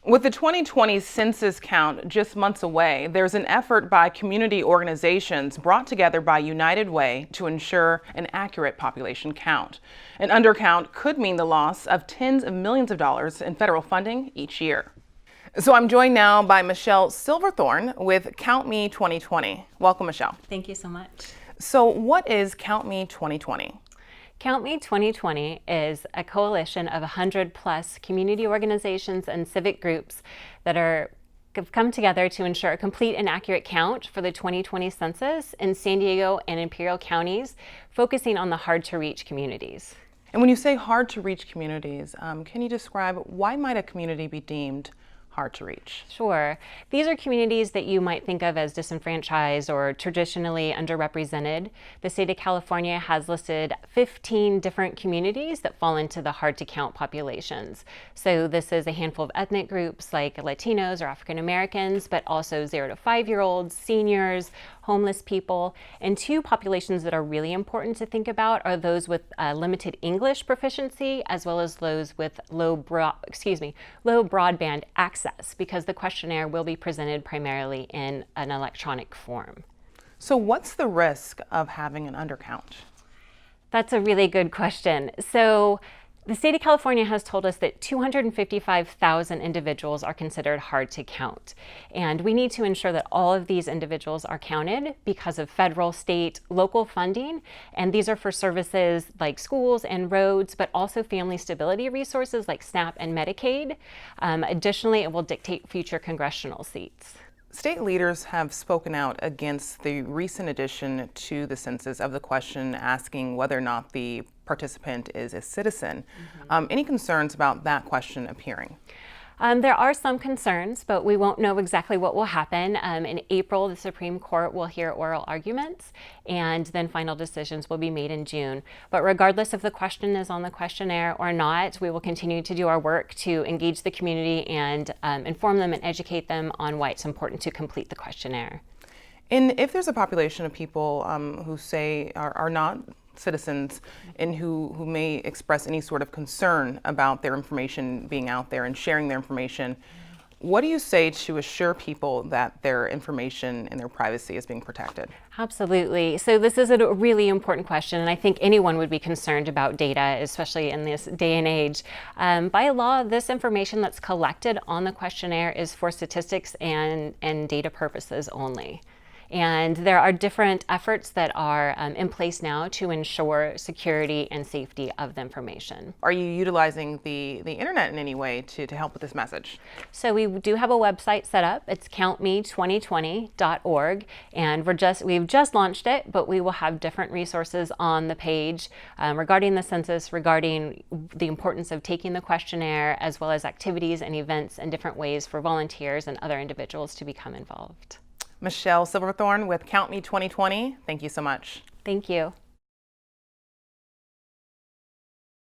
With the 2020 census count just months away, there's an effort by community organizations brought together by United Way to ensure an accurate population count. An undercount could mean the loss of tens of millions of dollars in federal funding each year. So I'm joined now by Michelle Silverthorne with Count Me 2020. Welcome, Michelle. Thank you so much. So what is Count Me 2020? Count Me 2020 is a coalition of 100+ community organizations and civic groups that have come together to ensure a complete and accurate count for the 2020 census in San Diego and Imperial counties, focusing on the hard-to-reach communities. And when you say hard-to-reach communities, can you describe why might a community be deemed hard to reach? Sure. These are communities that you might think of as disenfranchised or traditionally underrepresented. The state of California has listed 15 different communities that fall into the hard to count populations. So this is a handful of ethnic groups like Latinos or African Americans, but also 0 to 5-year-olds, seniors, homeless people. And two populations that are really important to think about are those with limited English proficiency, as well as those with low broadband access, because the questionnaire will be presented primarily in an electronic form. So what's the risk of having an undercount? That's a really good question. So the state of California has told us that 255,000 individuals are considered hard to count. And we need to ensure that all of these individuals are counted because of federal, state, local funding. And these are for services like schools and roads, but also family stability resources like SNAP and Medicaid. Additionally, it will dictate future congressional seats. State leaders have spoken out against the recent addition to the census of the question asking whether or not the participant is a citizen. Any concerns about that question appearing? There are some concerns, but we won't know exactly what will happen. In April, the Supreme Court will hear oral arguments, and then final decisions will be made in June. But regardless if the question is on the questionnaire or not, we will continue to do our work to engage the community and inform them and educate them on why it's important to complete the questionnaire. And if there's a population of people who say are not citizens and who may express any sort of concern about their information being out there and sharing their information, what do you say to assure people that their information and their privacy is being protected? Absolutely. So this is a really important question, and I think anyone would be concerned about data, especially in this day and age. By law, this information that's collected on the questionnaire is for statistics and data purposes only. And there are different efforts that are in place now to ensure security and safety of the information. Are you utilizing the internet in any way to help with this message? So we do have a website set up. It's countme2020.org, and we've just launched it, but we will have different resources on the page regarding the census, regarding the importance of taking the questionnaire, as well as activities and events and different ways for volunteers and other individuals to become involved. Michelle Silverthorne with Count Me 2020, thank you so much. Thank you.